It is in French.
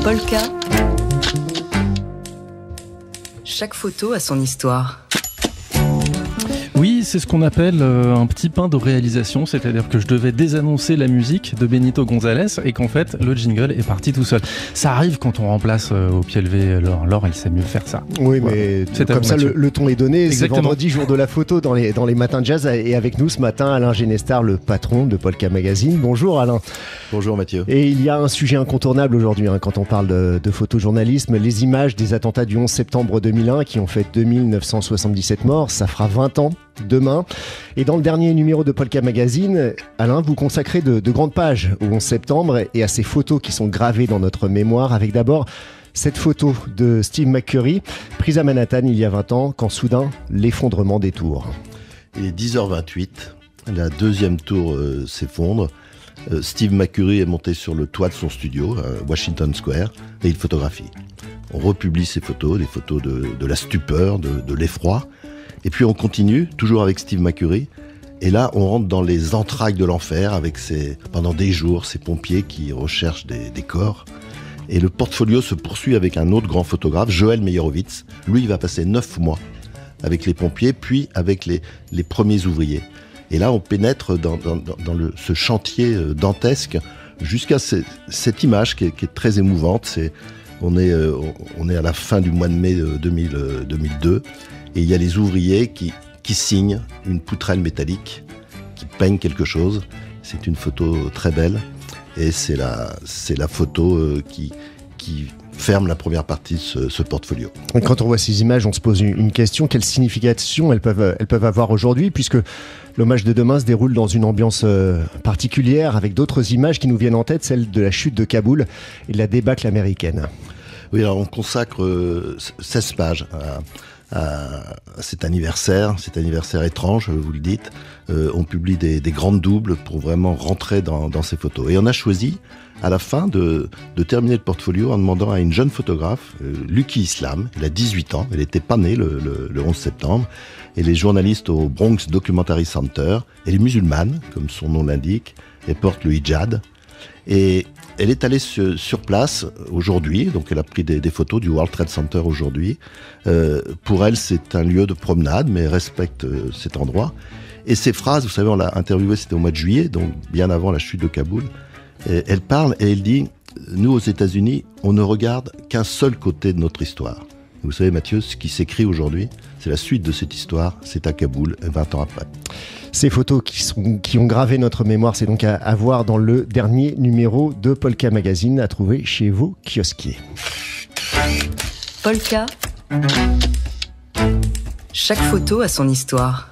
Polka. Chaque photo a son histoire. Oui, c'est ce qu'on appelle un petit pain de réalisation, c'est-à-dire que je devais désannoncer la musique de Benito González et qu'en fait, le jingle est parti tout seul. Ça arrive quand on remplace au pied levé Laure, elle sait mieux faire ça. Oui, voilà. Mais c'est comme ça, le ton est donné. Exactement. C'est vendredi, jour de la photo dans les matins de jazz. Et avec nous ce matin, Alain Genestar, le patron de Polka Magazine. Bonjour Alain. Bonjour Mathieu. Et il y a un sujet incontournable aujourd'hui quand on parle de photojournalisme, les images des attentats du 11 septembre 2001 qui ont fait 2977 morts. Ça fera 20 ans demain. Et dans le dernier numéro de Polka Magazine, Alain, vous consacrez de grandes pages au 11 septembre et à ces photos qui sont gravées dans notre mémoire, avec d'abord cette photo de Steve McCurry, prise à Manhattan il y a 20 ans, quand soudain, l'effondrement des tours. Il est 10h28, la deuxième tour s'effondre. Steve McCurry est monté sur le toit de son studio, à Washington Square, et il photographie. On republie ces photos, des photos de la stupeur, de l'effroi. Et puis on continue, toujours avec Steve McCurry, et là on rentre dans les entrailles de l'enfer avec pendant des jours ces pompiers qui recherchent des corps. Et le portfolio se poursuit avec un autre grand photographe, Joël Meyerowitz. Lui, il va passer 9 mois avec les pompiers, puis avec les premiers ouvriers. Et là on pénètre dans ce chantier dantesque jusqu'à cette image qui est très émouvante. On est à la fin du mois de mai 2002. Et il y a les ouvriers qui signent une poutrelle métallique, qui peignent quelque chose. C'est une photo très belle. Et c'est la photo qui ferme la première partie de ce portfolio. Quand on voit ces images, on se pose une question. Quelle signification elles peuvent avoir aujourd'hui, puisque l'hommage de demain se déroule dans une ambiance particulière, avec d'autres images qui nous viennent en tête, celle de la chute de Kaboul et de la débâcle américaine. Oui, alors on consacre 16 pages à cet anniversaire étrange, vous le dites. On publie des grandes doubles pour vraiment rentrer dans ces photos. Et on a choisi, à la fin, de terminer le portfolio en demandant à une jeune photographe, Lucky Islam, elle a 18 ans, elle n'était pas née le 11 septembre, elle est journaliste au Bronx Documentary Center, elle est musulmane, comme son nom l'indique, elle porte le hijab, et elle est allée sur place aujourd'hui, donc elle a pris des photos du World Trade Center aujourd'hui. Pour elle, c'est un lieu de promenade, mais elle respecte cet endroit. Et ces phrases, vous savez, on l'a interviewée, c'était au mois de juillet, donc bien avant la chute de Kaboul. Et elle parle et elle dit « Nous, aux États-Unis, on ne regarde qu'un seul côté de notre histoire. » Vous savez, Mathieu, ce qui s'écrit aujourd'hui, c'est la suite de cette histoire, c'est à Kaboul, 20 ans après. Ces photos qui ont gravé notre mémoire, c'est donc à voir dans le dernier numéro de Polka Magazine, à trouver chez vos kiosquiers. Polka. Chaque photo a son histoire.